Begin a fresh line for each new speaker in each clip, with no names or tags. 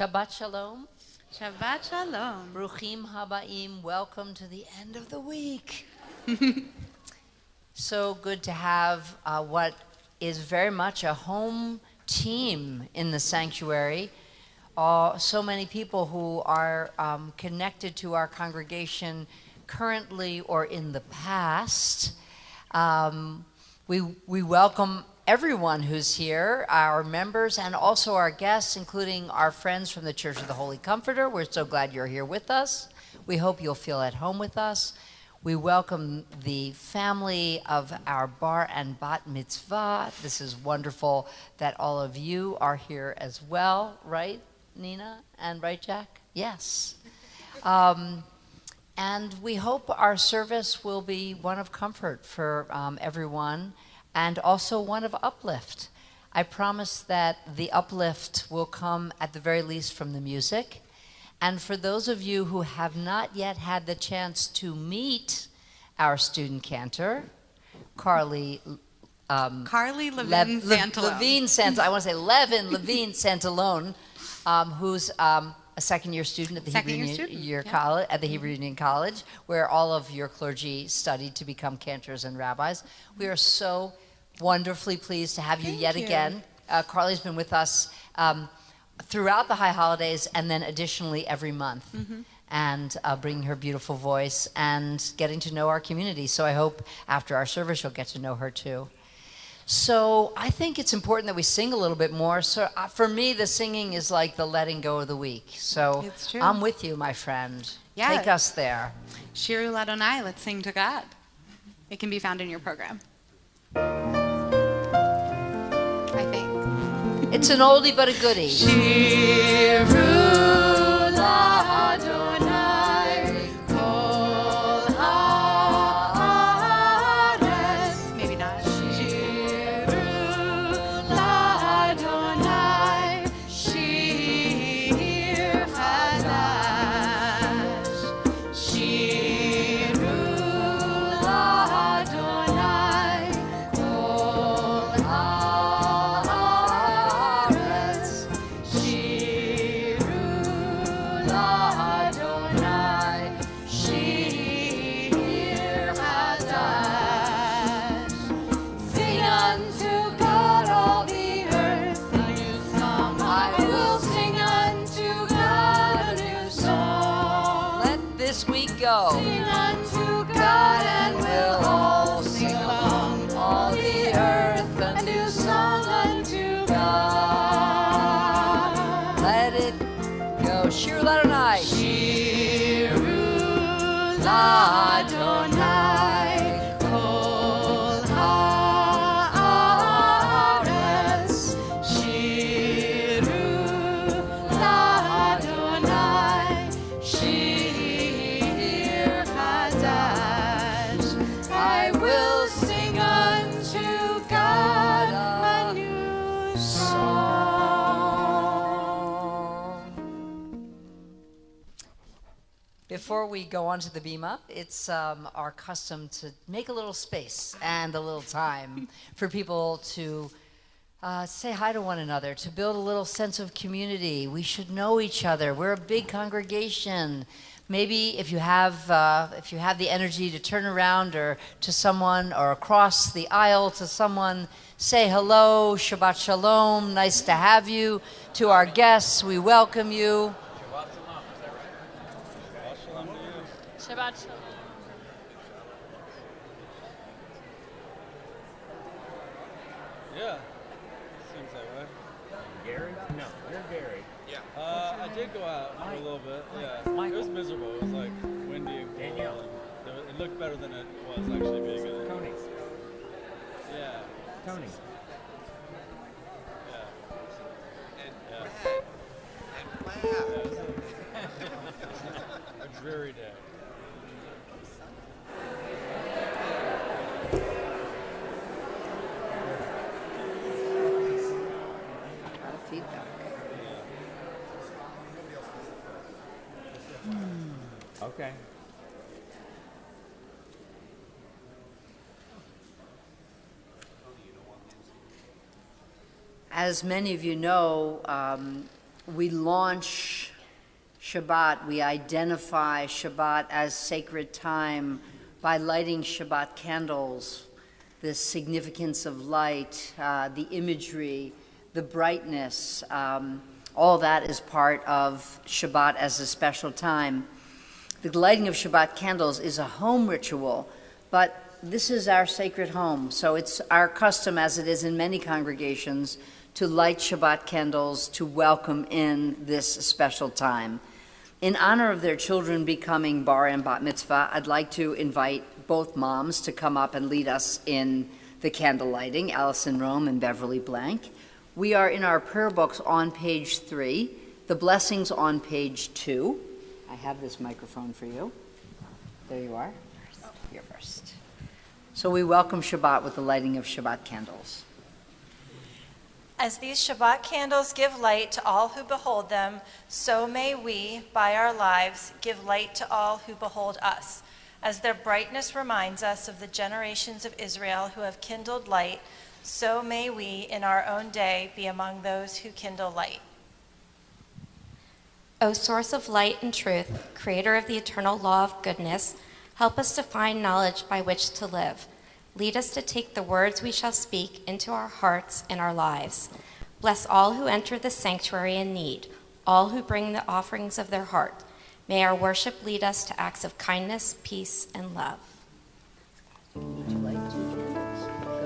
Shabbat Shalom.
Shabbat Shalom.
Bruchim Habaim. Welcome to the end of the week. So good to have what is very much a home team in the sanctuary. So many people who are connected to our congregation currently or in the past. We welcome everyone who's here, our members and also our guests, including our friends from the Church of the Holy Comforter. We're so glad you're here with us. We hope you'll feel at home with us. We welcome the family of our bar and bat mitzvah. This is wonderful that all of you are here as well, right, Nina? And right, Jack? Yes. And we hope our service will be one of comfort for everyone and also one of uplift. I promise that the uplift will come at the very least from the music. And for those of you who have not yet had the chance to meet our student cantor, Carly
Levine Santalone.
I want to say Levine Santalone, who's a second-year student at the Hebrew Union College, where all of your clergy studied to become cantors and rabbis. We are so wonderfully pleased to have you yet again. Carly's been with us throughout the high holidays and then additionally every month, and bringing her beautiful voice and getting to know our community. So I hope after our service you'll get to know her too. So I think it's important that we sing a little bit more. So for me, the singing is like the letting go of the week. So I'm with you, my friend. Yeah. Take us there.
Shiru Ladonai, let's sing to God. It can be found in your program, I think.
It's an oldie but a goodie.
Shiru Ladonai, kol haaretz. Maybe not. Shiru Ladonai, shir chadash. Shiru Ladonai, kol haaretz. Shiru Ladonai, shir chadash. Sing unto God all the earth a new song. I will sing unto God a new song.
Let this week go.
Sing unto God and we'll all sing along. All the earth a new song unto God.
Let it go. Shir Ladonai.
Shiru Ladonai, kol haaretz. Shiru Ladonai, shir chadash. I will sing unto God a new song.
Before we go on to the bima, it's our custom to make a little space and a little time for people to say hi to one another, to build a little sense of community. We should know each other. We're a big congregation. Maybe if you have the energy to turn around or to someone or across the aisle to someone, say hello, Shabbat Shalom, nice to have you. To our guests, we welcome you.
Shabbat Shalom.
Yeah, seems that way.
Gary? No, you're Gary.
Yeah. I did go out for a little bit. Yeah, it was miserable. It was like windy and cold.
Danielle.
And it looked better than it was actually being in it.
Tony.
Yeah.
Tony.
Yeah.
And
Yeah, it was a dreary day.
Feedback.
Okay.
As many of you know, we launch Shabbat, we identify Shabbat as sacred time by lighting Shabbat candles, the significance of light, the imagery, the brightness, all that is part of Shabbat as a special time. The lighting of Shabbat candles is a home ritual, but this is our sacred home, so it's our custom, as it is in many congregations, to light Shabbat candles to welcome in this special time. In honor of their children becoming bar and bat mitzvah, I'd like to invite both moms to come up and lead us in the candle lighting, Allison Rome and Beverly Blank. We are in our prayer books on page 3, the blessings on page 2. I have this microphone for you. There you are. You're first. So we welcome Shabbat with the lighting of Shabbat candles.
As these Shabbat candles give light to all who behold them, so may we, by our lives, give light to all who behold us. As their brightness reminds us of the generations of Israel who have kindled light, so may we, in our own day, be among those who kindle light.
O source of light and truth, creator of the eternal law of goodness, help us to find knowledge by which to live. Lead us to take the words we shall speak into our hearts and our lives. Bless all who enter the sanctuary in need, all who bring the offerings of their heart. May our worship lead us to acts of kindness, peace, and love.
Would you like 2 candles? Go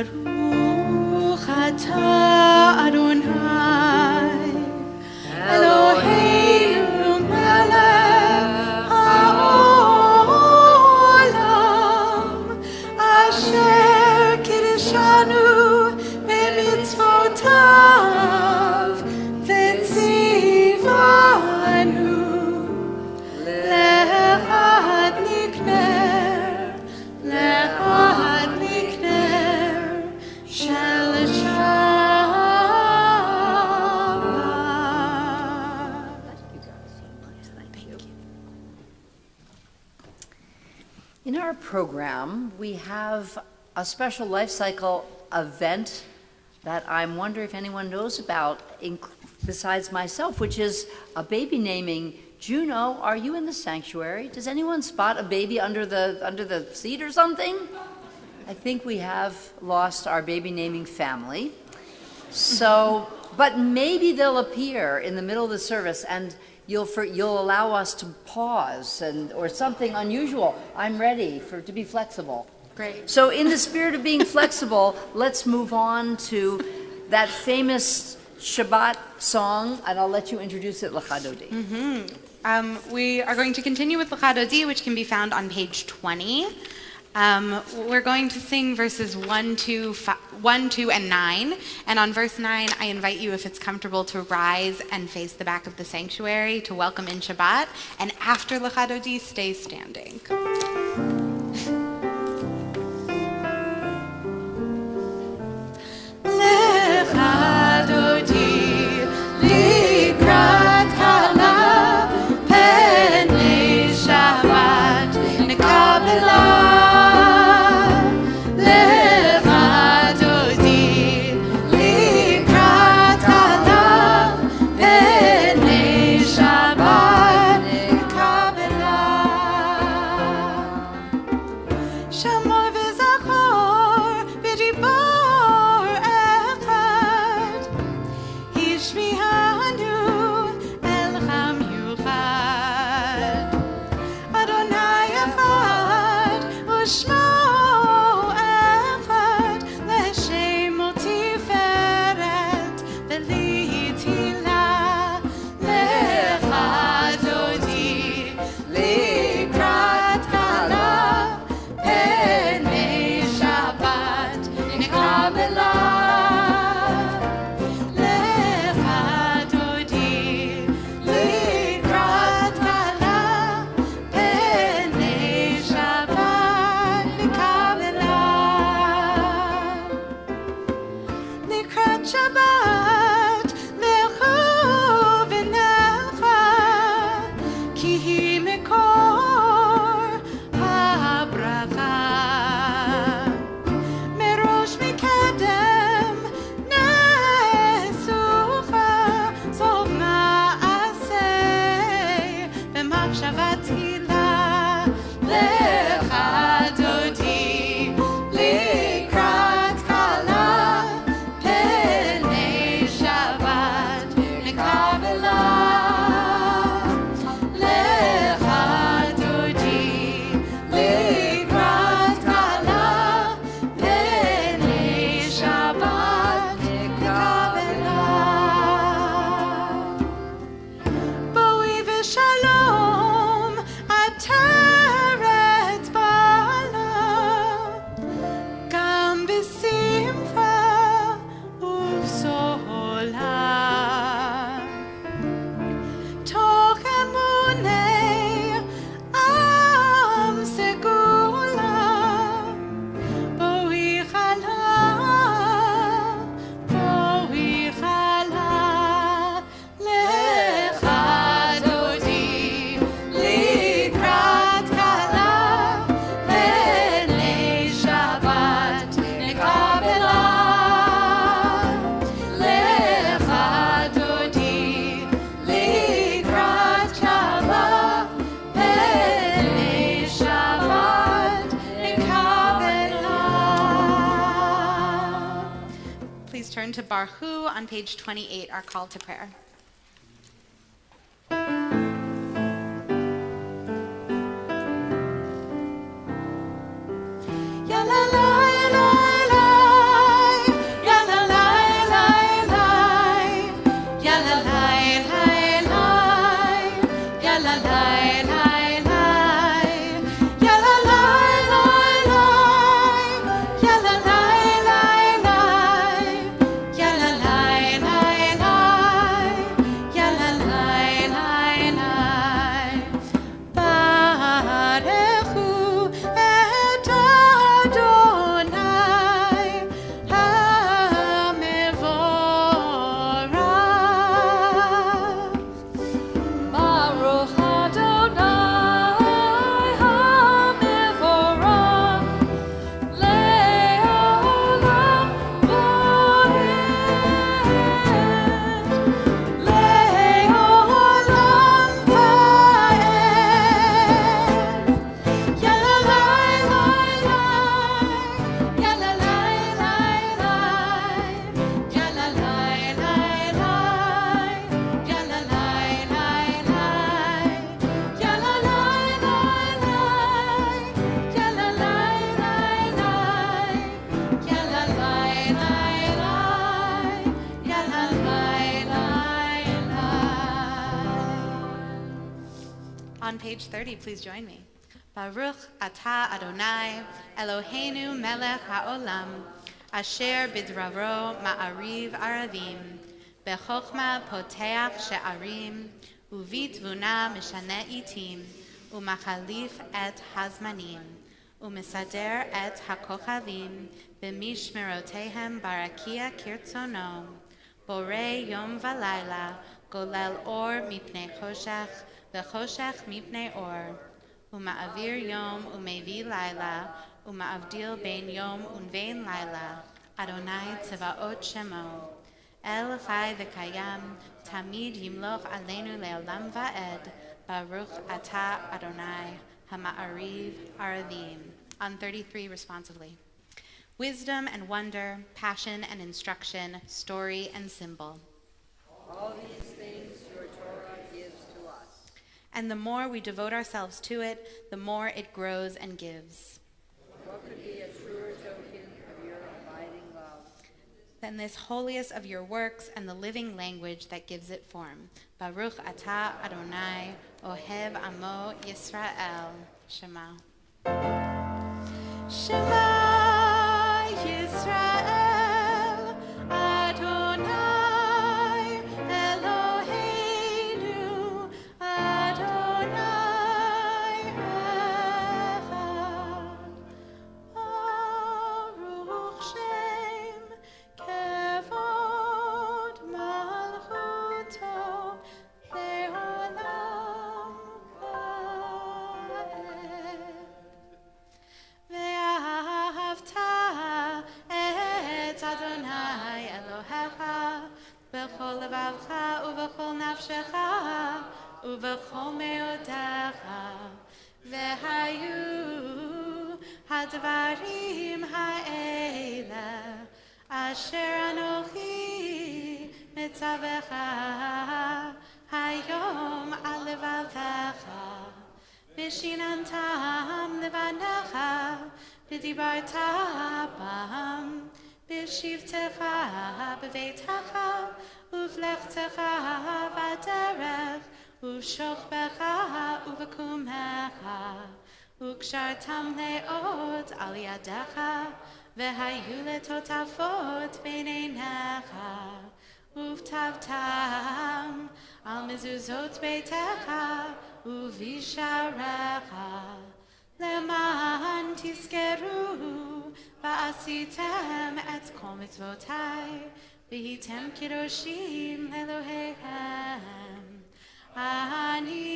Baruch atah Adonai Eloheinu melech haolam asher kiddushanu b'mitzvotav v'tzivanu le'ad nikner shel Shabbat.
Thank you. In our program, we have a special life cycle event that I'm wondering if anyone knows about besides myself, which is a baby naming. Juno, are you in the sanctuary? Does anyone spot a baby under the seat or something? I think we have lost our baby naming family. So, but maybe they'll appear in the middle of the service and you'll allow us to pause or something unusual. I'm ready to be flexible.
Great.
So in the spirit of being flexible, let's move on to that famous Shabbat song, and I'll let you introduce it, Lecha Dodi.
We are going to continue with Lecha Dodi, which can be found on page 20. We're going to sing verses 1, 2, and 9. And on verse 9, I invite you, if it's comfortable, to rise and face the back of the sanctuary to welcome in Shabbat. And after Lecha Dodi, stay standing.
Lecha Dodi likrat hala penei Shabbat nekabela. Lecha Dodi likrat hala penei Shabbat nekabela.
Shabbat lecha v'necha ki hi mekor habracha merosh mikedem nesucha sov ma'aseh v'machshavat tila lecha dodi likrat kala penei Shabbat nekabela lecha dodi likrat kala penei Shabbat nekabela boi v'shalom ateret bala gam b'simcha uv'sohola toch emunei am segula boi chala lecha dodi likrat kala penei Shabbat nekabela lecha dodi likrat kala penei Shabbat nekabela. Please turn to Barhu on page 28, our call to prayer. Ya la la la la, ya la la la la, ya la la la la, ya la la la la, ya la la la la, ya la la la la, ya la la la la, ya la la la la. Barechu et Adonai hamevorach.
Baruch Adonai hamevorach le'olam va'ed le'olam va'ed. Ya la la la la, ya la la la la, ya la la la la, ya la la la la, ya la la la la, ya la la la la, ya la la la la.
On page 30, please join me. Baruch atah Adonai Eloheinu melech haolam asher bidravro ma'ariv aravim bechokma poteach she'arim uvitvuna mishane itim umachalif et hazmanim umisader et hakochavim b'mishmerotehem barakia kirtzono borei yom v'layla golel or mipnei choshech v'choshech mipnei or uma'avir yom umevi laila uma'avdil bein yom unvein laila Adonai tzevaot shemo El chai v'kayam tamid yimloch aleinu le'olam va'ed Baruch atah Adonai hama'ariv aravim. On 33 responsively. Wisdom and wonder, passion and instruction, story and symbol.
All these things your Torah gives to us.
And the more we devote ourselves to it, the more it grows and gives.
What could be a truer token of your abiding love
than this holiest of your works and the living language that gives it form? Baruch atah Adonai, Ohev Amo Yisrael. Shema. Shema Yisrael, Adonai Eloheinu, Adonai Echad. Baruch Shem Kevod בכל לבבך ובכל נפשך ובכל מאודיך. והיו הדברים האלה אשר אנוכי מצווך היום על לבבך, ושיננתם לבניך, ודיברת בם בשבתך בביתך ובלכתך בדרך ובשוכבך ובקומך, וקשרתם מאוד על ידך, והיו לטוטפות בין עיניך, וכתבתם על מזוזות ביתך ובשעריך, למען תזכרו ועשיתם את כל מצוותיי, והייתם קדושים לאלוהיכם. אני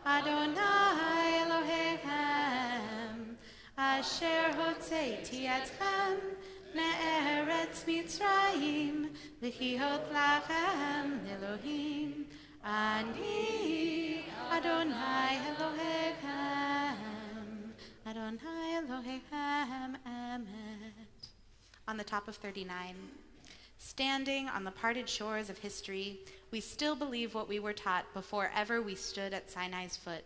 אדוני אלוהיכם, אשר הוצאתי אתכם מארץ מצרים, להיות לכם אלוהים. אני אדוני אלוהיכם, אדוני אלוהיכם, emet. On the top of 39. Standing on the parted shores of history, we still believe what we were taught before ever we stood at Sinai's foot,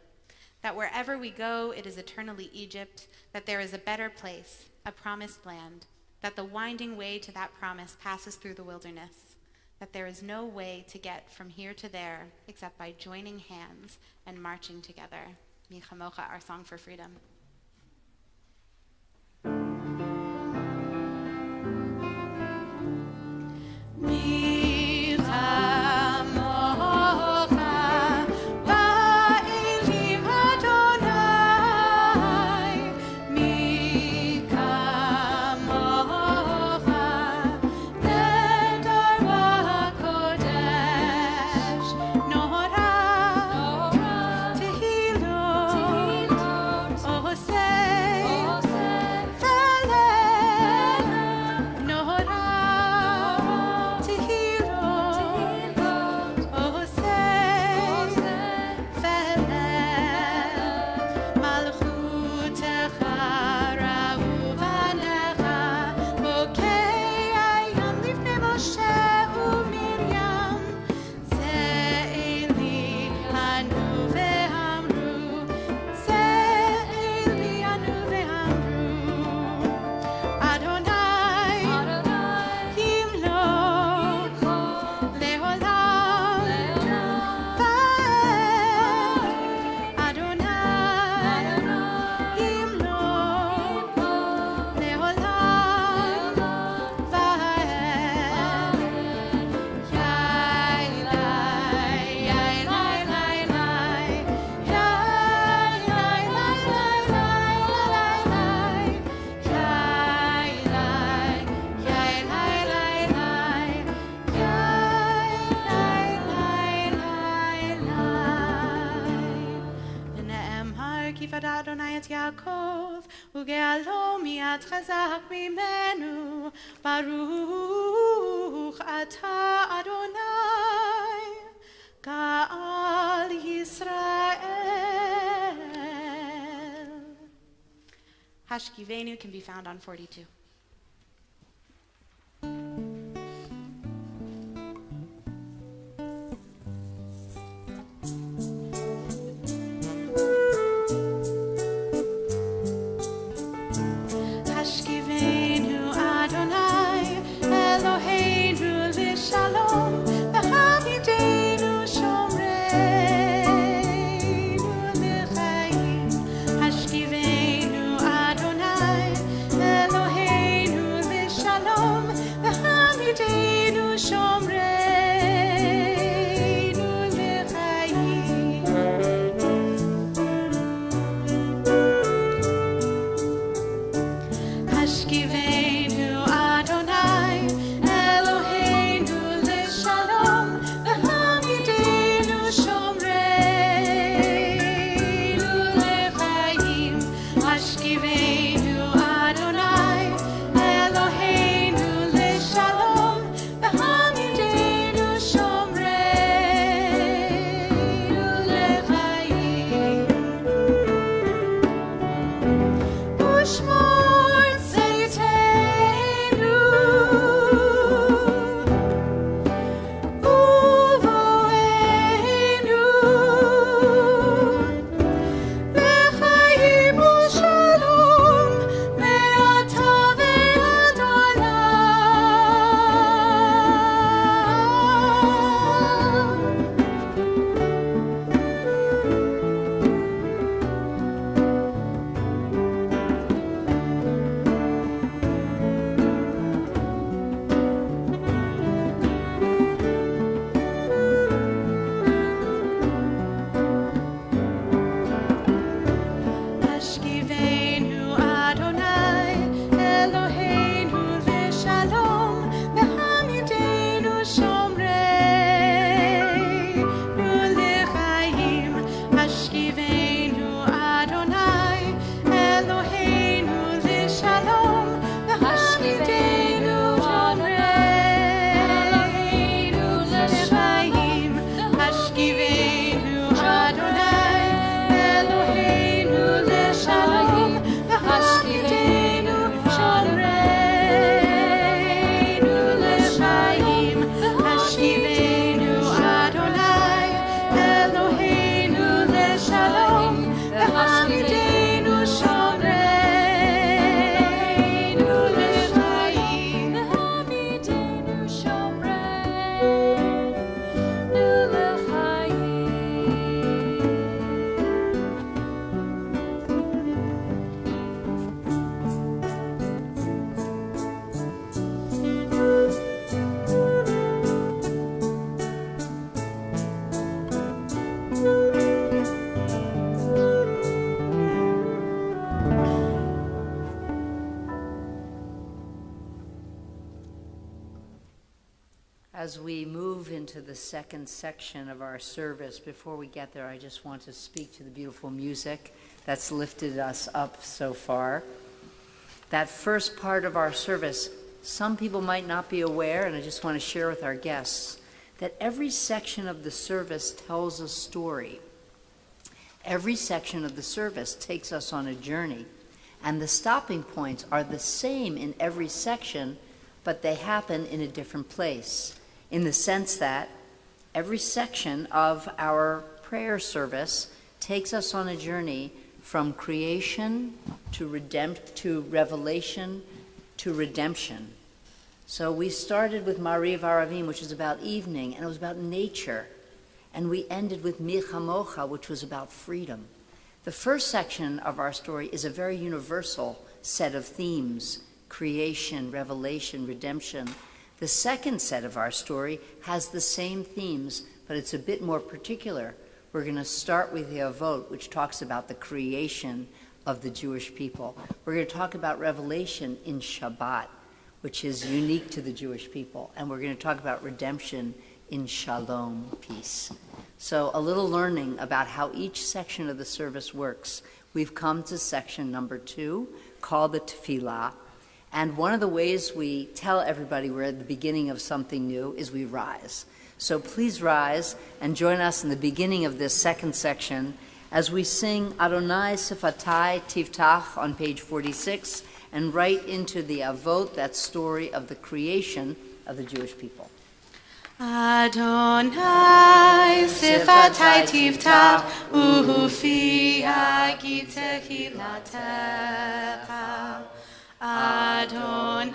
that wherever we go, it is eternally Egypt, that there is a better place, a promised land, that the winding way to that promise passes through the wilderness, that there is no way to get from here to there except by joining hands and marching together. Mi Chamocha, our song for freedom. וגאלו מיד חזק ממנו, ברוך אתה אדוני גאל ישראל. Hashkivenu can be found on 42. Elohim
As we move into the second section of our service, before we get there, I just want to speak to the beautiful music that's lifted us up so far. That first part of our service, some people might not be aware, and I just want to share with our guests, that every section of the service tells a story. Every section of the service takes us on a journey, and the stopping points are the same in every section, but they happen in a different place, in the sense that every section of our prayer service takes us on a journey from creation to revelation to redemption. So we started with Mariv Aravim, which was about evening, and it was about nature. And we ended with Milchamocha, which was about freedom. The first section of our story is a very universal set of themes: creation, revelation, redemption. The second set of our story has the same themes, but it's a bit more particular. We're going to start with the Avot, which talks about the creation of the Jewish people. We're going to talk about revelation in Shabbat, which is unique to the Jewish people. And we're going to talk about redemption in Shalom, peace. So a little learning about how each section of the service works. We've come to section number 2, called the Tefillah. And one of the ways we tell everybody we're at the beginning of something new is we rise. So please rise and join us in the beginning of this second section as we sing Adonai Sifatai Tiftach on page 46 and right into the Avot, that story of the creation of the Jewish people.
Adonai Sifatai Tiftach Ufi Hagi Tehilatecha. Adonai,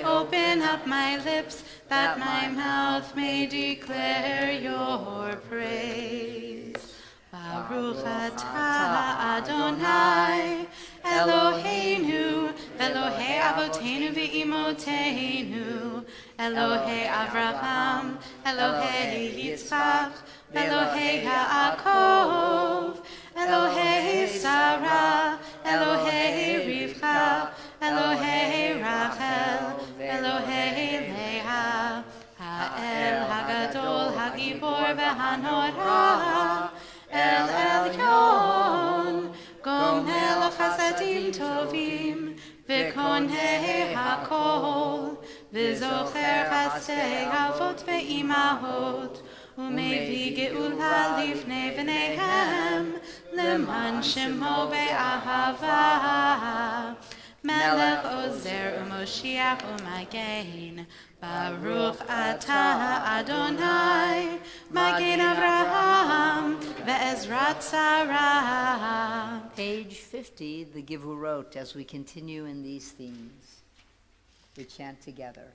open up my lips, that my mouth may declare your praise. Baruch atah Adonai, Eloheinu, Elohei Avoteinu ve'imotenu, Elohei Avraham, Elohei Yitzchak, Elohei Yaakov, Elohei Sarah, Elohei Rivka, Elohei Rachel, Elohei Leah, Ha'el Hagadol Hagibor v'Hanora, El Elyon, Gomel Chasadim Tovim, V'konei Hakol, V'zocher Chasdei Avot ve'imahot, Umevi Geula Livnei V'neihem, Leman Shemo Be'ahava, Melech Ozer Umoshiach Umagein, Baruch Atah Adonai, Magen Avraham, Ve'ezrat Sarah.
Page 50, the Givurot, as we continue in these themes. We chant together.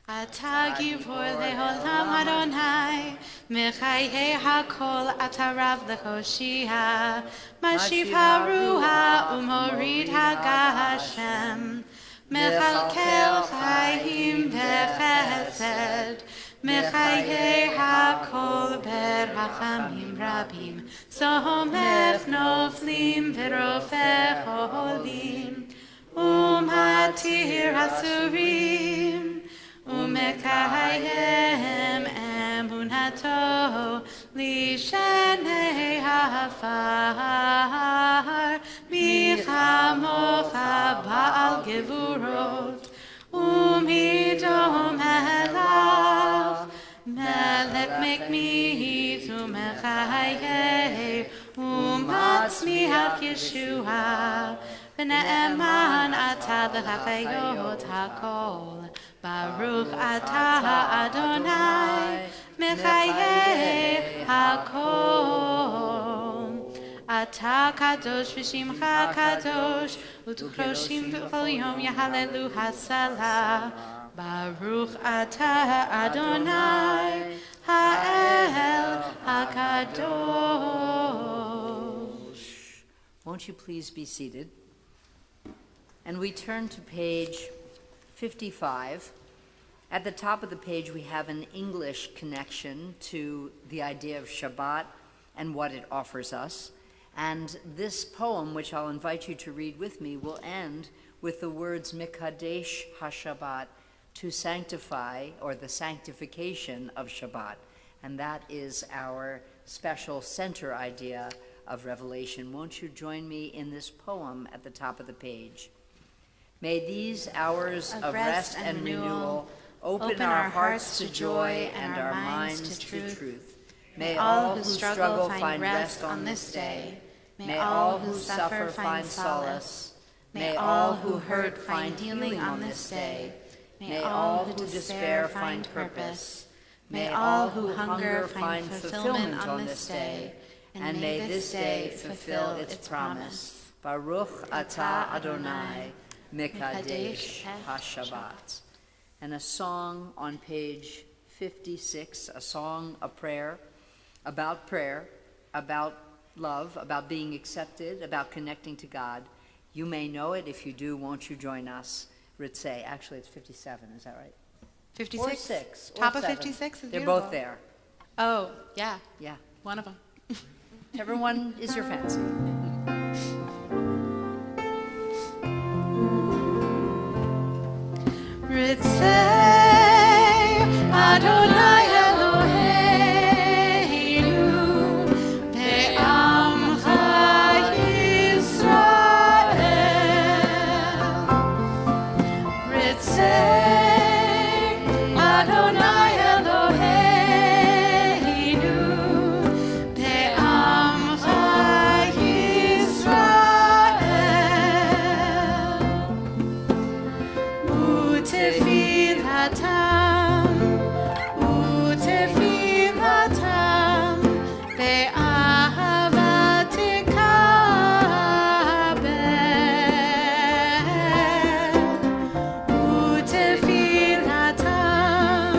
Ata Givor le'olam Adonai, Mechayei hakol ata Rav lechoshia, Mashiv haruha umorid hagashem, Mechalkel chayim v'chesed, Mechayei hakol berachamim rabim, Somech noflim v'rofeh holim, Umatir hasurim, Umekayem emunato lishenei hafar michamocha ba'al gevurot umidom elav melech mekmit umechayei umatzmiach Yeshua v'ne'eman atah l'chayot hakol Baruch atah Adonai, Mechayei hakol. Atah kadosh v'shimcha kadosh, u'tukroshim v'chol yom yahalelu hasalah. Baruch atah Adonai, ha'el hakadosh.
Won't you please be seated? And we turn to page 55. At the top of the page, we have an English connection to the idea of Shabbat and what it offers us. And this poem, which I'll invite you to read with me, will end with the words Mikadesh HaShabbat, to sanctify, or the sanctification of Shabbat. And that is our special center idea of Revelation. Won't you join me in this poem at the top of the page? May these hours of rest and renewal open our hearts to joy and our minds to truth. May all who struggle find rest on this day. May all who suffer find solace. May all who hurt find healing on this day. May all who despair find purpose. May all who hunger find fulfillment on this day. And may this day fulfill its promise. Baruch atah Adonai, Mekadesh HaShabbat. And a song on page 56, a song, a prayer, about love, about being accepted, about connecting to God. You may know it. If you do, won't you join us? Ritzay. Actually, it's 57. Is that right?
56?
Or 6.
Top
or
of
7.
56 is
They're
beautiful.
both there.
Oh, yeah.
Yeah.
One of them.
Whichever one is your fancy.
Ritzay Adonai Eloheinu Be'amcha Yisrael. Ritzay Adonai Eloheinu Be'amcha Yisrael. Utefilatam be'ahava tekabel. Utefilatam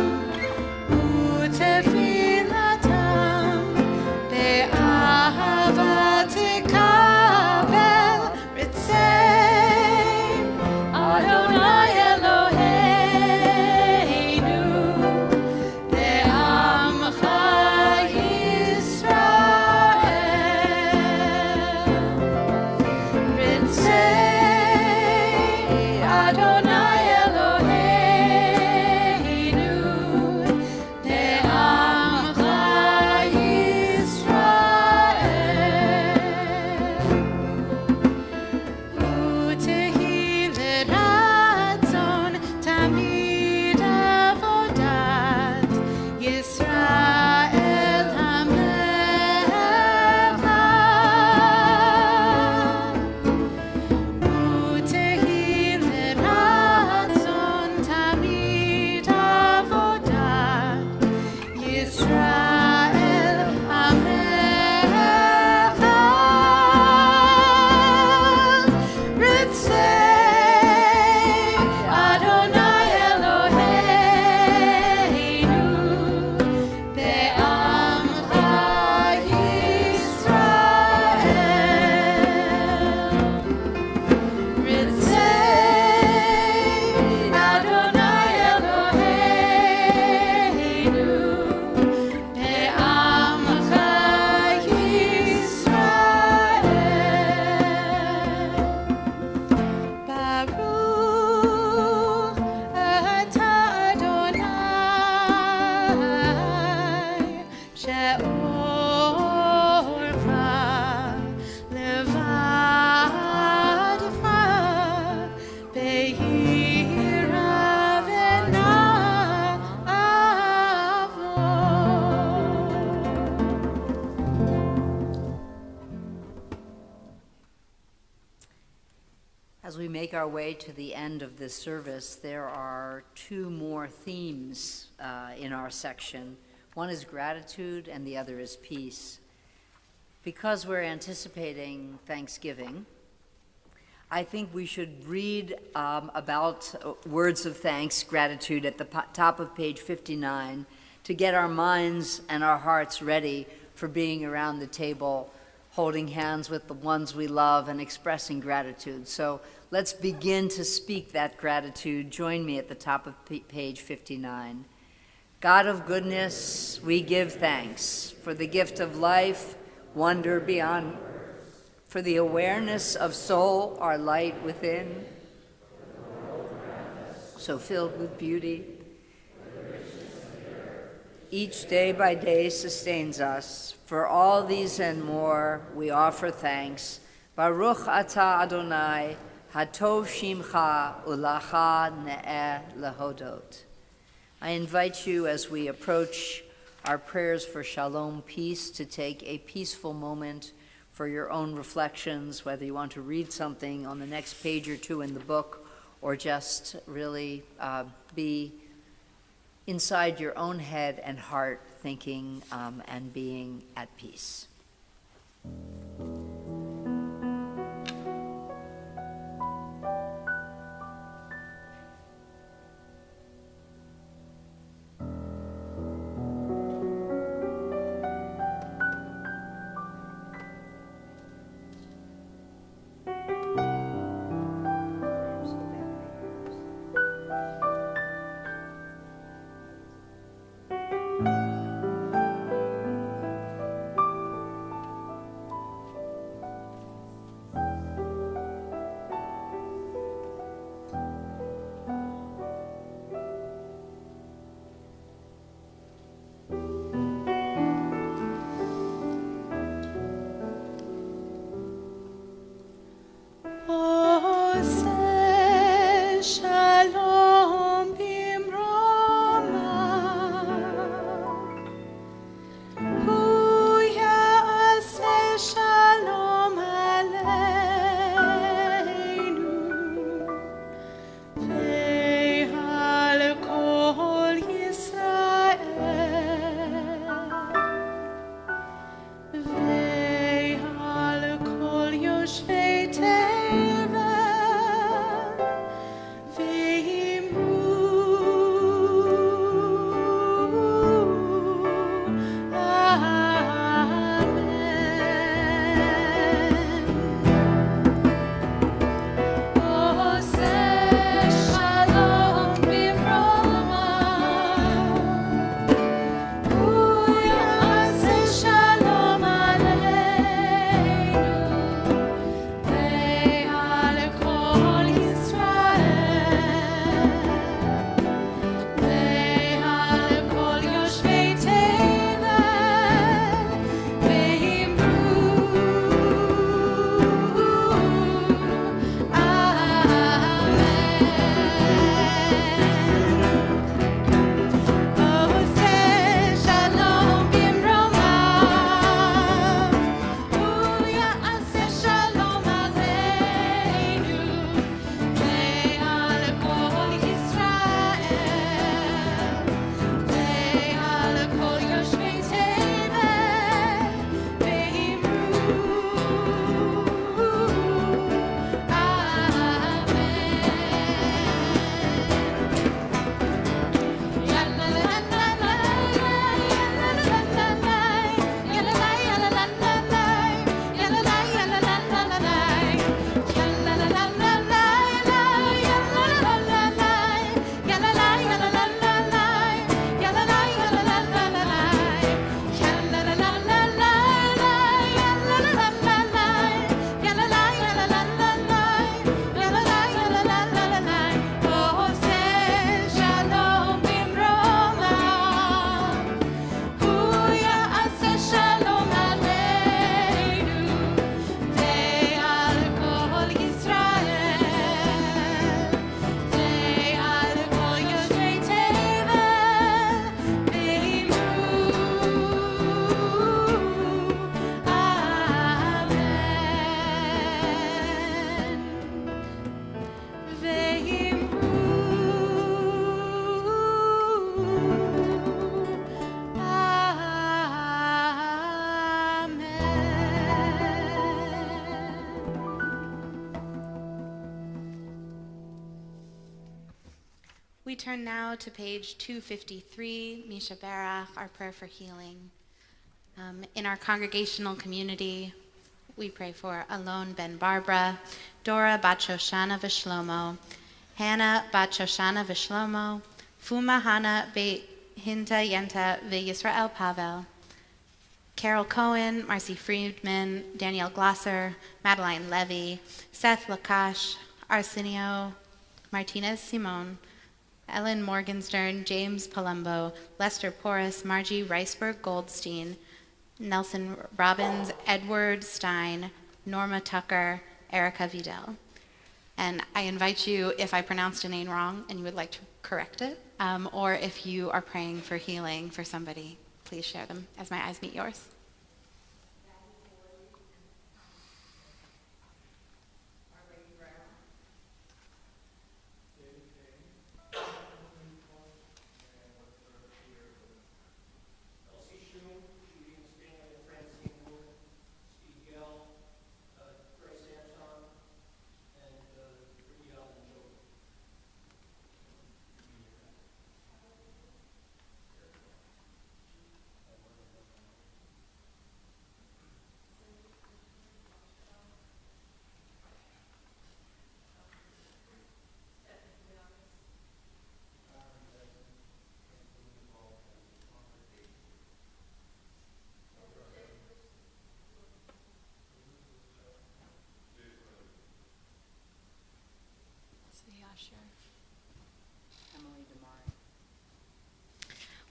be'ahava tekabel. Ritzay Adonai Eloheinu be'amcha Yisrael. Ritzay Adonai Eloheinu be'amcha Yisrael. Utehilet ratzon tamid avodat Yisrael hamelcha. Utehilet ratzon tamid avodat Yisrael hamelcha. Ritzay Adonai Eloheinu be'amcha Yisrael. Ritzay Adonai Eloheinu be'amcha Yisrael. Baruch atah Adonai she'orcha levadcha be'ira
As we make our way to the end of this service, there are two more themes in our section. One is gratitude and the other is peace. Because we're anticipating Thanksgiving, I think we should read about words of thanks, gratitude, at the top of page 59 to get our minds and our hearts ready for being around the table, holding hands with the ones we love and expressing gratitude. So let's begin to speak that gratitude. Join me at the top of page 59. God of goodness, we give thanks for the gift of life, wonder beyond, for the awareness of soul, our light within,
so filled with beauty. Each day by day sustains us. For all these and more, we offer thanks. Baruch atah Adonai, hatov shimcha ulacha ne'eh lehodot. I invite you as we approach our prayers for shalom, peace, to take a peaceful moment for your own reflections, whether you want to read something on the next page or two in the book, or just really be inside your own head and heart, thinking and being at peace.
We turn now to page 253, Misha Barach, our prayer for healing. In our congregational community, we pray for Alon ben Barbara, Dora bat Shoshana v'Shlomo, Hannah bat Shoshana v'Shlomo, Fuma Hana Hinta Yenta v'Yisrael Pavel, Carol Cohen, Marcy Friedman, Danielle Glosser, Madeline Levy, Seth Lakash, Arsenio, Martinez Simone, Ellen Morgenstern, James Palumbo, Lester Porras, Margie Reisberg Goldstein, Nelson Robbins, Edward Stein, Norma Tucker, Erica Vidal. And I invite you, if I pronounced a name wrong and you would like to correct it, or if you are praying for healing for somebody, please share them as my eyes meet yours.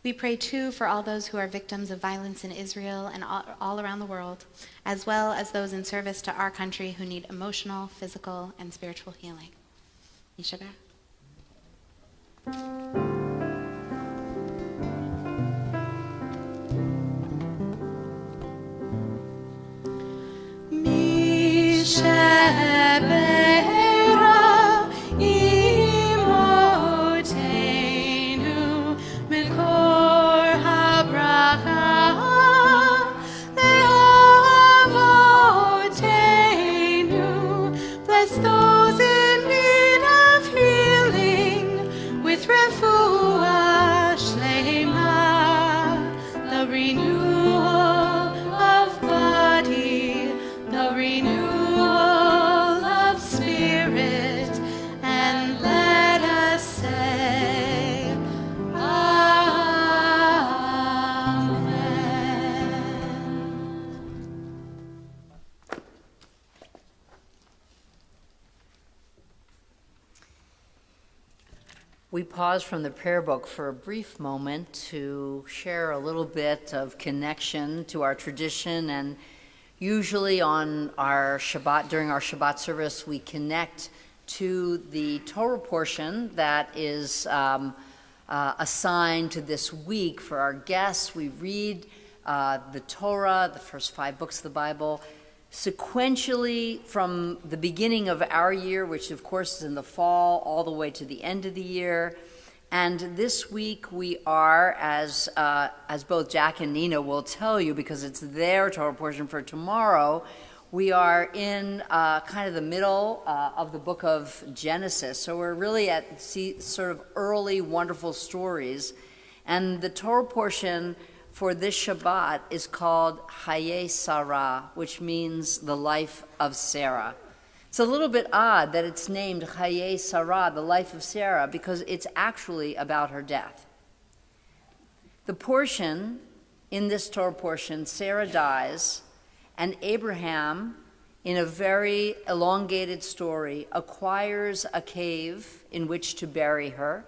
We pray too for all those who are victims of violence in Israel and all around the world, as well as those in service to our country who need emotional, physical, and spiritual healing. Yishaber.
We pause from the prayer book for a brief moment to share a little bit of connection to our tradition, and usually on our Shabbat, during our Shabbat service, we connect to the Torah portion that is assigned to this week for our guests. We read the Torah, the first 5 books of the Bible, sequentially from the beginning of our year, which of course is in the fall, all the way to the end of the year. And this week we are, as both Jack and Nina will tell you, because it's their Torah portion for tomorrow, we are in kind of the middle of the book of Genesis. So we're really at sort of early, wonderful stories. And the Torah portion for this Shabbat is called Haye Sarah, which means the life of Sarah. It's a little bit odd that it's named Haye Sarah, the life of Sarah, because it's actually about her death. The portion, in this Torah portion, Sarah dies, and Abraham, in a very elongated story, acquires a cave in which to bury her.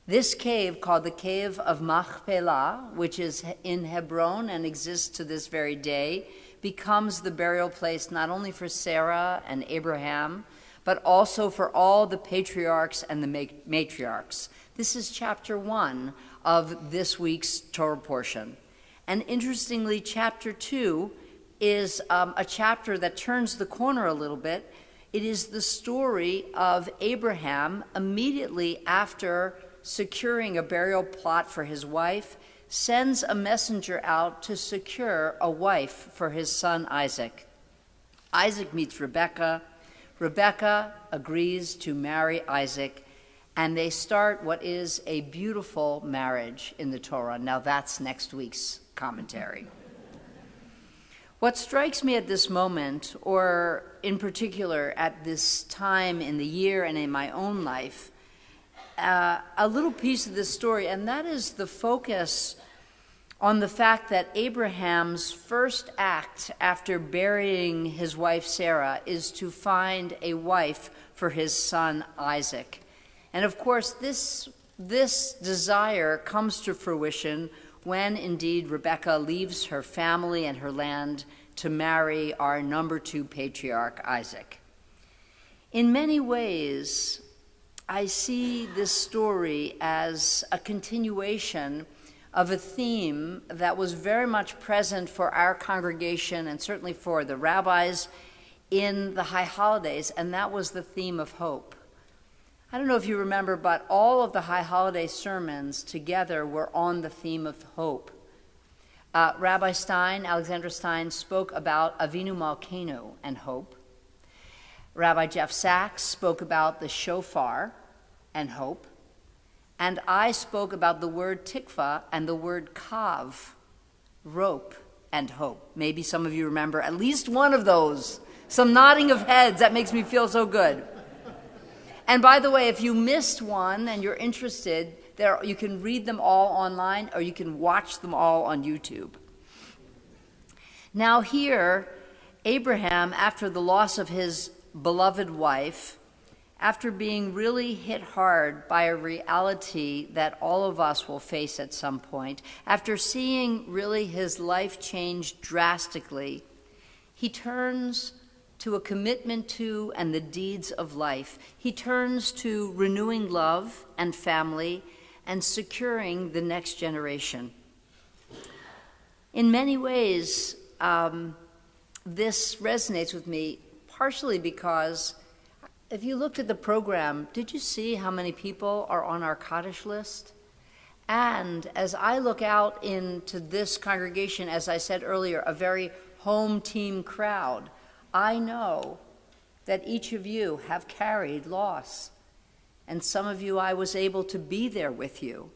This cave, called the Cave of Machpelah, which is in Hebron and exists to this very day, becomes the burial place not only for Sarah and Abraham, but also for all the patriarchs and the matriarchs. This is chapter 1 of this week's Torah portion. And interestingly, chapter 2 is a chapter that turns the corner a little bit. It is the story of Abraham immediately after securing a burial plot for his wife, sends a messenger out to secure a wife for his son Isaac. Isaac meets Rebekah. Rebekah agrees to marry Isaac, and they start what is a beautiful marriage in the Torah. Now that's next week's commentary. What strikes me at this moment, or in particular at this time in the year and in my own life, a little piece of this story, and that is the focus on the fact that Abraham's first act after burying his wife Sarah is to find a wife for his son Isaac. And of course, this this desire comes to fruition when indeed Rebecca leaves her family and her land to marry our number 2 patriarch, Isaac. In many ways, I see this story as a continuation of a theme that was very much present for our congregation and certainly for the rabbis in the high holidays, and that was the theme of hope. I don't know if you remember, but all of the high holiday sermons together were on the theme of hope. Rabbi Stein, Alexandra Stein, spoke about Avinu Malkeinu and hope. Rabbi Jeff Sachs spoke about the shofar and hope. And I spoke about the word tikva and the word kav, rope and hope. Maybe some of you remember at least one of those. Some nodding of heads, that makes me feel so good. And by the way, if you missed one and you're interested, you can read them all online or you can watch them all on YouTube. Now here, Abraham, after the loss of his beloved wife, after being really hit hard by a reality that all of us will face at some point, after seeing really his life change drastically, he turns to a commitment to and the deeds of life. He turns to renewing love and family and securing the next generation. In many ways, this resonates with me, partially because if you looked at the program, did you see how many people are on our Kaddish list? And as I look out into this congregation, as I said earlier, a very home team crowd, I know that each of you have carried loss. And some of you, I was able to be there with you.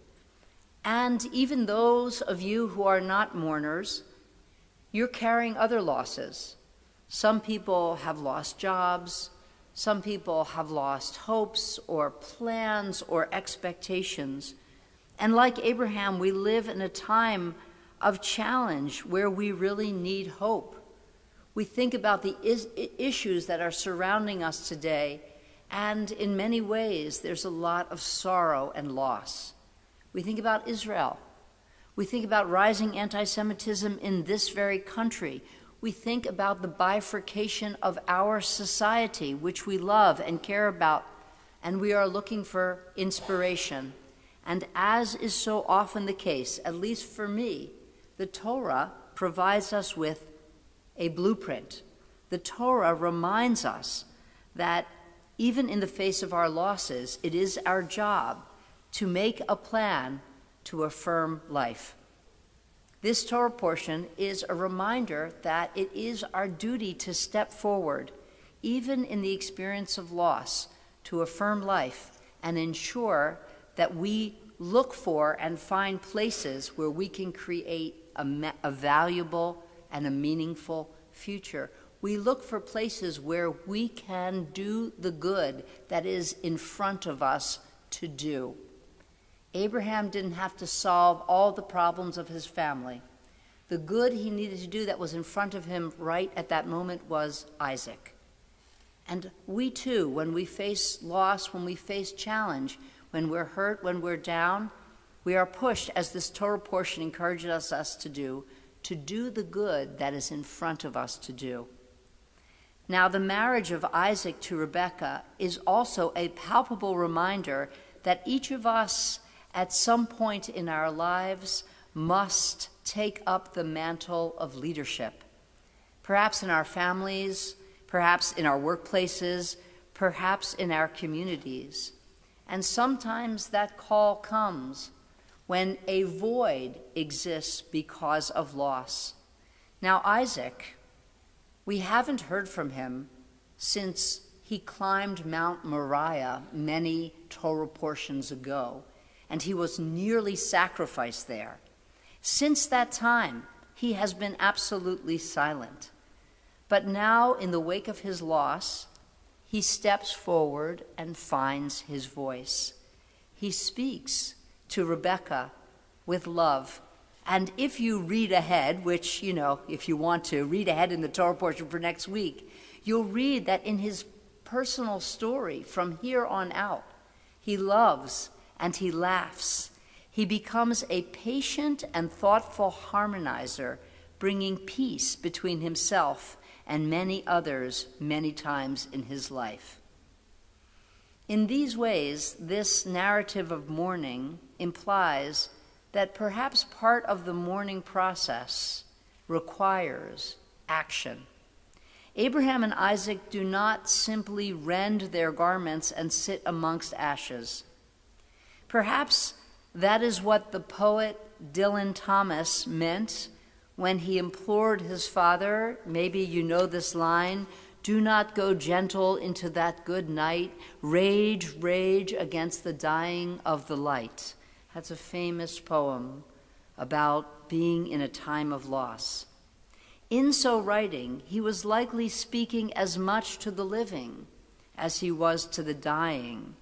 And even those of you who are not mourners, you're carrying other losses. Some people have lost jobs. Some people have lost hopes or plans or expectations. And like Abraham, we live in a time of challenge where we really need hope. We think about the issues that are surrounding us today, and in many ways, there's a lot of sorrow and loss. We think about Israel. We think about rising anti-Semitism in this very country. We think about the bifurcation of our society, which we love and care about, and we are looking for inspiration. And as is so often the case, at least for me, the Torah provides us with a blueprint. The Torah reminds us that even in the face of our losses, it is our job to make a plan to affirm life. This Torah portion is a reminder that it is our duty to step forward, even in the experience of loss, to affirm life and ensure that we look for and find places where we can create a valuable and a meaningful future. We look for places where we can do the good that is in front of us to do. Abraham didn't have to solve all the problems of his family. The good he needed to do that was in front of him right at that moment was Isaac. And we too, when we face loss, when we face challenge, when we're hurt, when we're down, we are pushed, as this Torah portion encourages us to do the good that is in front of us to do. Now, the marriage of Isaac to Rebekah is also a palpable reminder that each of us at some point in our lives must take up the mantle of leadership. Perhaps in our families, perhaps in our workplaces, perhaps in our communities. And sometimes that call comes when a void exists because of loss. Now, Isaac, we haven't heard from him since he climbed Mount Moriah many Torah portions ago, and he was nearly sacrificed there. Since that time, he has been absolutely silent. But now, in the wake of his loss, he steps forward and finds his voice. He speaks to Rebekah with love. And if you read ahead, which, if you want to, read ahead in the Torah portion for next week, you'll read that in his personal story from here on out, he loves and he laughs. He becomes a patient and thoughtful harmonizer, bringing peace between himself and many others many times in his life. In these ways, this narrative of mourning implies that perhaps part of the mourning process requires action. Abraham and Isaac do not simply rend their garments and sit amongst ashes. Perhaps that is what the poet Dylan Thomas meant when he implored his father, maybe you know this line, "Do not go gentle into that good night, rage, rage against the dying of the light." That's a famous poem about being in a time of loss. In so writing, he was likely speaking as much to the living as he was to the dying,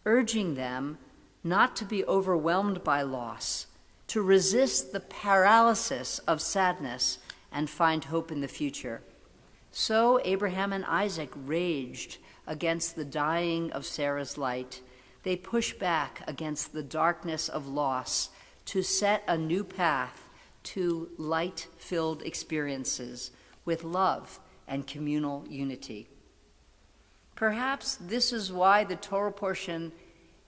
urging them not to be overwhelmed by loss, to resist the paralysis of sadness and find hope in the future. So Abraham and Isaac raged against the dying of Sarah's light. They pushed back against the darkness of loss to set a new path to light-filled experiences with love and communal unity. Perhaps this is why the Torah portion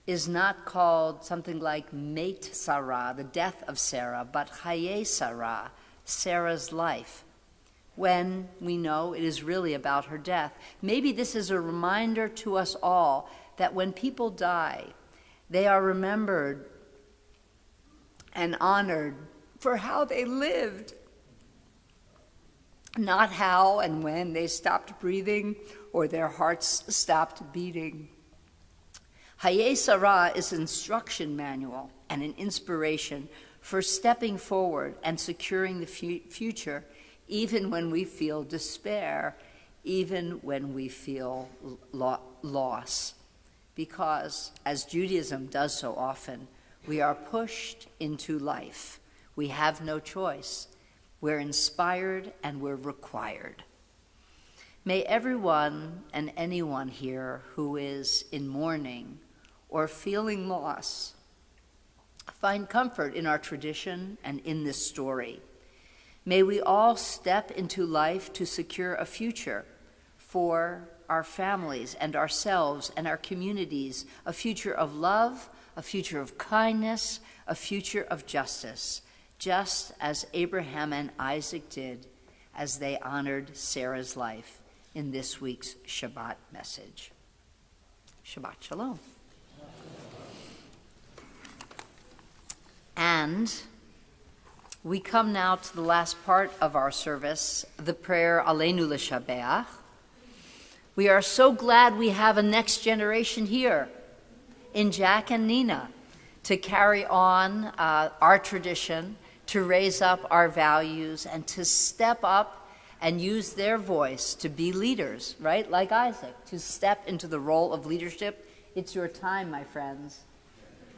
is not called something like Mate Sarah, the death of Sarah, but Chaye Sarah, Sarah's life, when we know it is really about her death. Maybe this is a reminder to us all that when people die, they are remembered and honored for how they lived, not how and when they stopped breathing or their hearts stopped beating. Haye Sarah is an instruction manual and an inspiration for stepping forward and securing the future, even when we feel despair, even when we feel loss. Because, as Judaism does so often, we are pushed into life. We have no choice. We're inspired and we're required. May everyone and anyone here who is in mourning or feeling loss find comfort in our tradition and in this story. May we all step into life to secure a future for our families and ourselves and our communities, a future of love, a future of kindness, a future of justice, just as Abraham and Isaac did as they honored Sarah's life in this week's Shabbat message. Shabbat Shalom. And we come now to the last part of our service, the prayer Aleinu L'Shabeach. We are so glad we have a next generation here in Jack and Nina to carry on our tradition, to raise up our values, and to step up and use their voice to be leaders, right? Like Isaac, to step into the role of leadership. It's your time, my friends.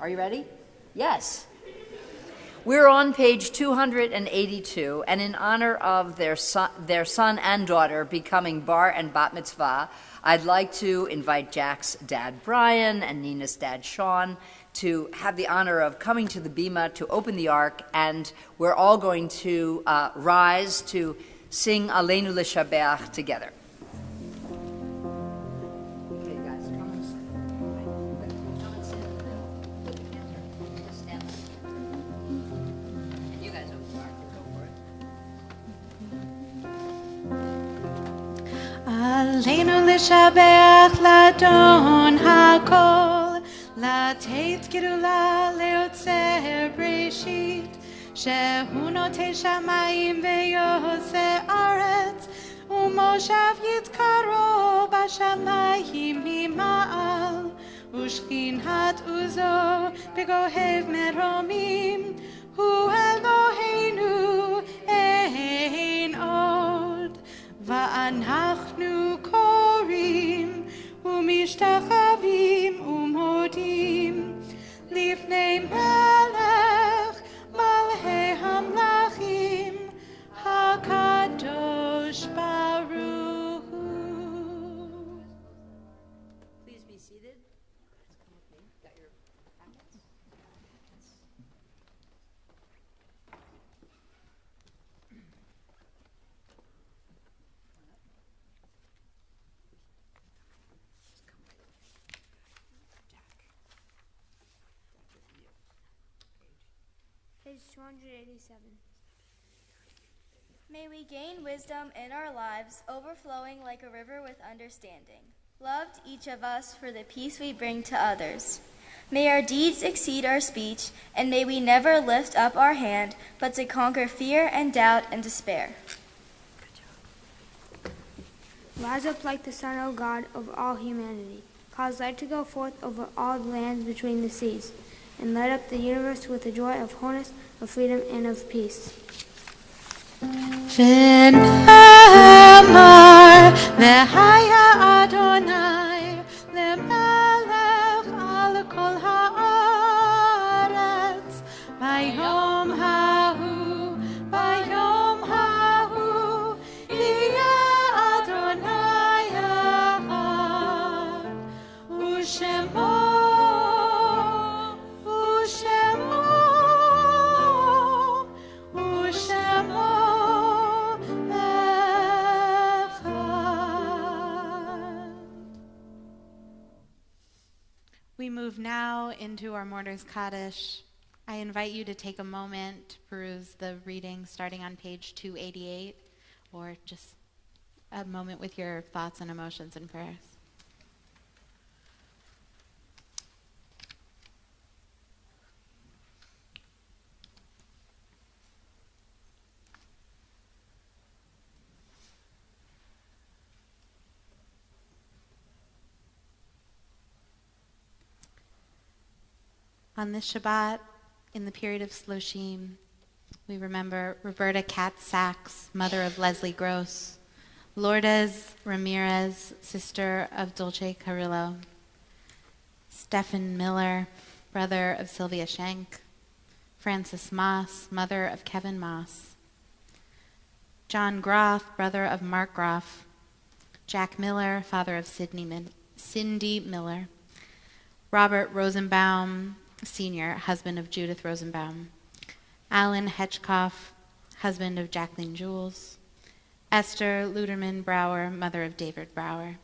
Are you ready? Yes. We're on page 282, and in honor of their son and daughter becoming bar and bat mitzvah, I'd like to invite Jack's dad, Brian, and Nina's dad, Sean, to have the honor of coming to the bima to open the ark, and we're all going to rise to sing Aleinu L'Shabeach together. Okay, guys, come and sit. Come and sit in the middle. Put the cantor. Just stand there. And you guys open the ark. Go for it.
Aleinu L'Shabeach Ladon HaKol, לתת גדולה ליוצר בראשית, שהוא נוטה שמיים ויוצא ארץ, ומושב יתקרו בשמיים ממעל, ושכינת עוזו בגוהב מרומים, הוא אלוהינו אין עוד. ואנחנו קוראים ומשתחווים ומודים לפני מלך מלכי המלכים הקדוש ברוך הוא.
Please be seated. Come with me. Got your packets?
287.
May we gain wisdom in our lives, overflowing like a river with understanding. Loved each of us for the peace we bring to others. May our deeds exceed our speech, and may we never lift up our hand, but to conquer fear and doubt and despair.
Rise up like the sun, O God, over all humanity. Cause light to go forth over all the lands between the seas, and light up the universe with the joy of wholeness, of freedom, and of peace.
V'namar v'haya Adonai lemelech al kol haaretz bayom hahu yeh Adonai echad u'shemo We move now into our Mortar's Kaddish. I invite you to take a moment to peruse the reading starting on page 288, or just a moment with your thoughts and emotions and prayers. On this Shabbat, in the period of Shloshim, we remember Roberta Katz Sachs, mother of Leslie Gross, Lourdes Ramirez, sister of Dulce Carrillo, Stephen Miller, brother of Sylvia Schenk, Frances Moss, mother of Kevin Moss, John Groff, brother of Mark Groff, Jack Miller, father of Cindy Miller, Robert Rosenbaum, Sr., husband of Judith Rosenbaum, Alan Hetchkoff, husband of Jacqueline Jules, Esther Luderman Brower, mother of David Brower,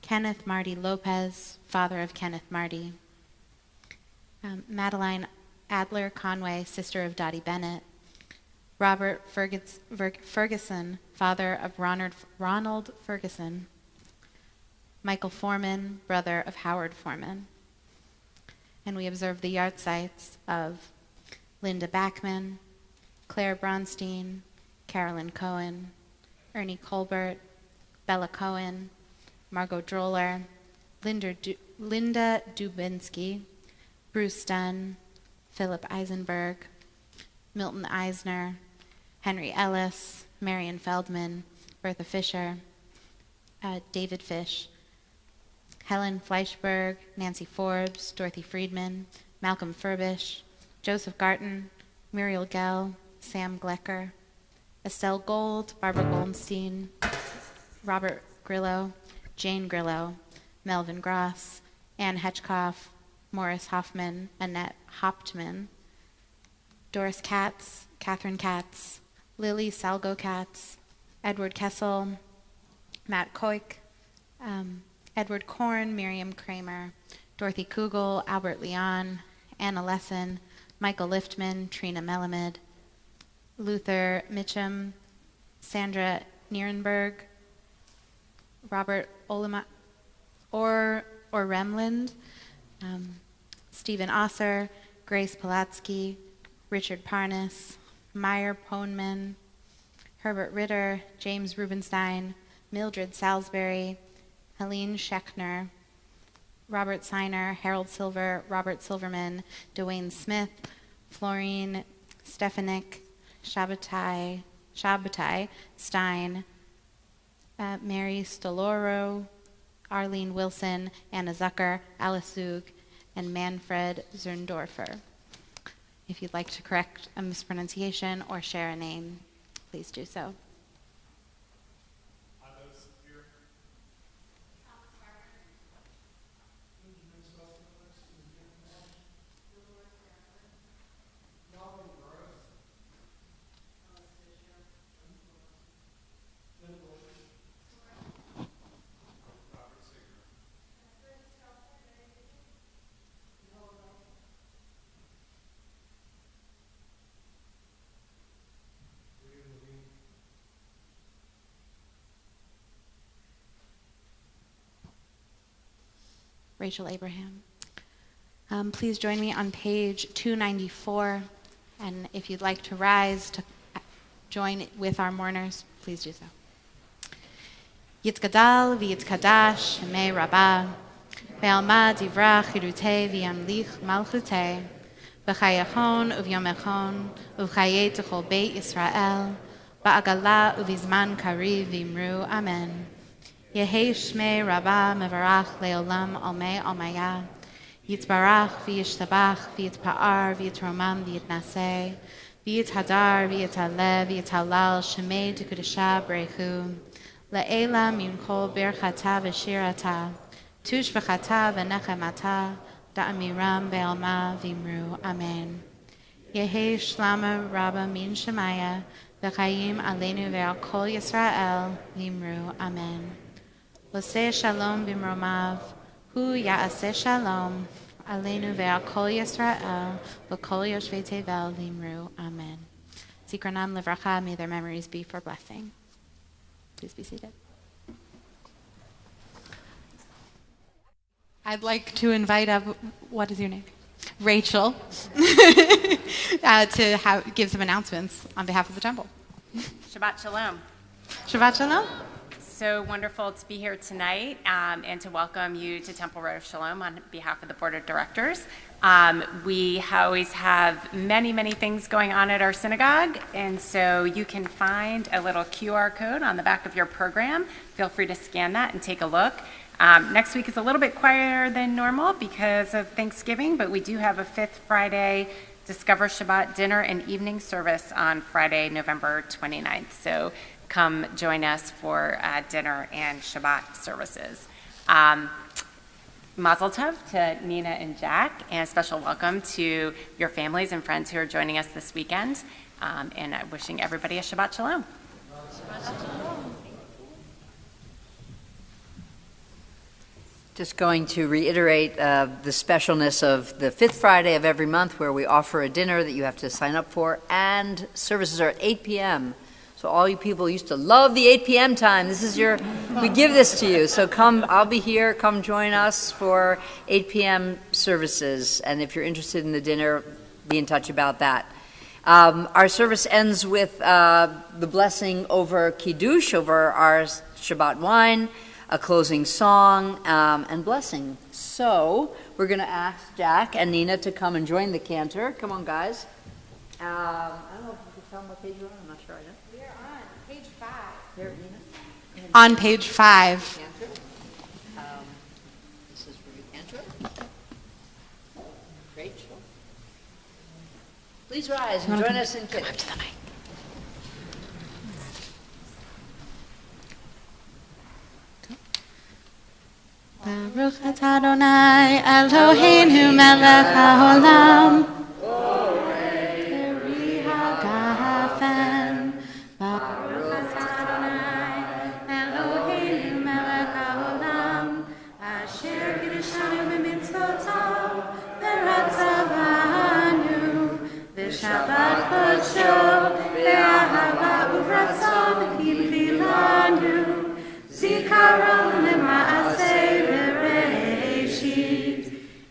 Kenneth Marty Lopez, father of Kenneth Marty, Madeline Adler Conway, sister of Dottie Bennett, Robert Ferguson, father of Ronald Ferguson, Michael Foreman, brother of Howard Foreman. And we observe the yahrzeits of Linda Backman, Claire Bronstein, Carolyn Cohen, Ernie Colbert, Bella Cohen, Margot Droller, Linda Dubinsky, Bruce Dunn, Philip Eisenberg, Milton Eisner, Henry Ellis, Marion Feldman, Bertha Fisher, David Fish, Helen Fleischberg, Nancy Forbes, Dorothy Friedman, Malcolm Furbish, Joseph Garton, Muriel Gell, Sam Glecker, Estelle Gold, Barbara Goldstein, Robert Grillo, Jane Grillo, Melvin Gross, Ann Hetchkoff, Morris Hoffman, Annette Hoptman, Doris Katz, Catherine Katz, Lily Salgo Katz, Edward Kessel, Matt Koik, Edward Korn, Miriam Kramer, Dorothy Kugel, Albert Leon, Anna Lesson, Michael Liftman, Trina Melamed, Luther Mitchum, Sandra Nierenberg, Robert Remland, Stephen Osser, Grace Polatsky, Richard Parnas, Meyer Poneman, Herbert Ritter, James Rubenstein, Mildred Salisbury, Helene Schechner, Robert Seiner, Harold Silver, Robert Silverman, Dwayne Smith, Florine Stefanik, Shabbatai Stein, Mary Stoloro, Arlene Wilson, Anna Zucker, Alice Zug, and Manfred Zerndorfer. If you'd like to correct a mispronunciation or share a name, please do so. Rachel Abraham. Please join me on page 294, and if you'd like to rise to join with our mourners, please do so. Yitzgadal v'yitzkadash shemei rabbah, ve'alma divra chirutei v'yamlich malchutei, v'chayachon uvyomechon uv'chayei t'chol beit Yisrael, ba'agala uvizman kariv v'imru amen. Yehei shmei rabbah mevarach le'olam almei almaya, Yitzbarach v'yishtabach v'yitpa'ar v'yitromam v'yitnaseh, v'yithadar v'yitaleh v'yitalal shemei t'kudesha b'rechu, le'ela mimkol birchata v'shirata, tushbachata v'nechemata, da'amiram be'alma v'imru amen. Yehei shlama rabba min shemaya, v'chayim aleinu ve'al kol Yisrael v'imru amen. Oseh shalom b'mromav, Hu ya'aseh shalom, aleinu ve'al kol Yisrael, v'kol yoshvei tevel limru. Amen. Zikronam livracha, may their memories be for blessing. Please be seated. I'd like to invite up, what is your name? Rachel, to give some announcements on behalf of the temple.
Shabbat Shalom.
Shabbat Shalom.
So wonderful to be here tonight and to welcome you to Temple Road of Shalom on behalf of the Board of Directors. We always have many, many things going on at our synagogue, and so you can find a little QR code on the back of your program. Feel free to scan that and take a look. Next week is a little bit quieter than normal because of Thanksgiving, but we do have a Fifth Friday Discover Shabbat dinner and evening service on Friday, November 29th. So come join us for dinner and Shabbat services. Mazel tov to Nina and Jack, and a special welcome to your families and friends who are joining us this weekend, and wishing everybody a Shabbat Shalom. Shabbat Shalom.
Just going to reiterate the specialness of the fifth Friday of every month, where we offer a dinner that you have to sign up for, and services are at 8 p.m. So all you people used to love the 8 p.m. time. This is we give this to you. So come, I'll be here. Come join us for 8 p.m. services. And if you're interested in the dinner, be in touch about that. Our service ends with the blessing over Kiddush, over our Shabbat wine, a closing song, and blessing. So we're going to ask Jack and Nina to come and join the cantor. Come on, guys. I don't know if you can tell them what page you're on. I'm not sure I know.
We are on page 5.
Here, Nina.
On page 5.
Cantor. This is for you, Cantor. Rachel. Please rise and join us in Kiddush.
Baruch atah Adonai Eloheinu melech haolam, Beri hagafen. Baruch atah Adonai Eloheinu melech haolam, asher kiddushanu b'mitzvotav v'ratzavanu, v'shabbat kodsho v'ahava uvratzon k'ilvilanu, zikaron lema'aseh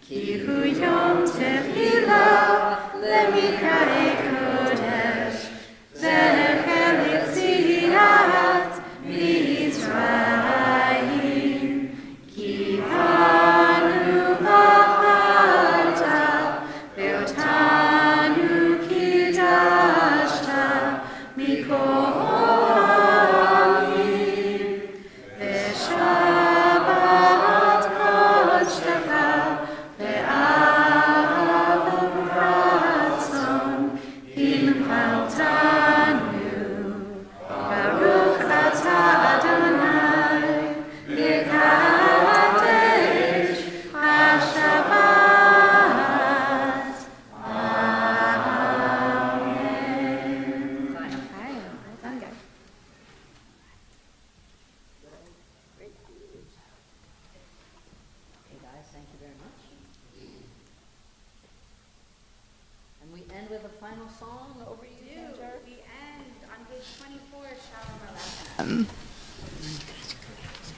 Ki hu yom tefila lemikra'ei kodesh, zecher litziat Mitzrayim, ki banu b'charta ve'otanu kiddashta mikol ha'amim, ve'shabbat kodshecha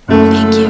Thank you.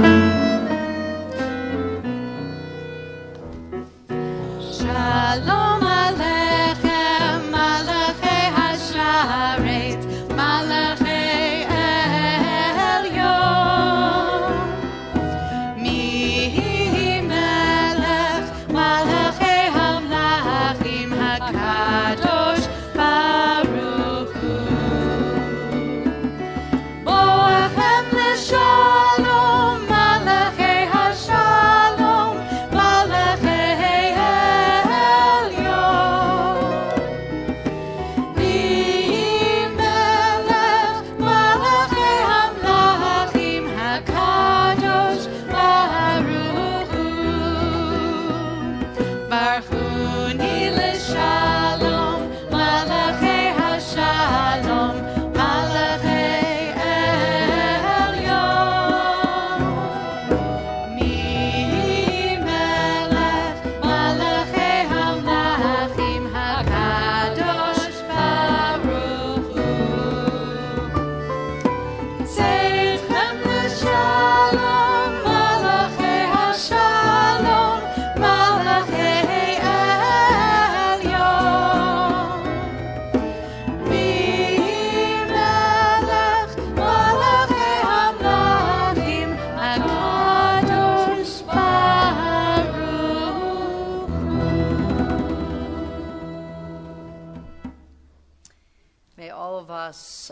May all of us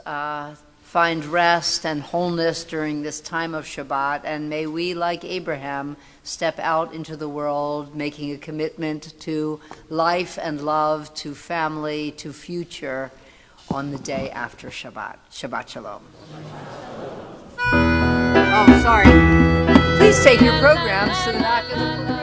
find rest and wholeness during this time of Shabbat, and may we, like Abraham, step out into the world making a commitment to life and love, to family, to future on the day after Shabbat. Shabbat Shalom. Oh, sorry. Please take your programs to the back of the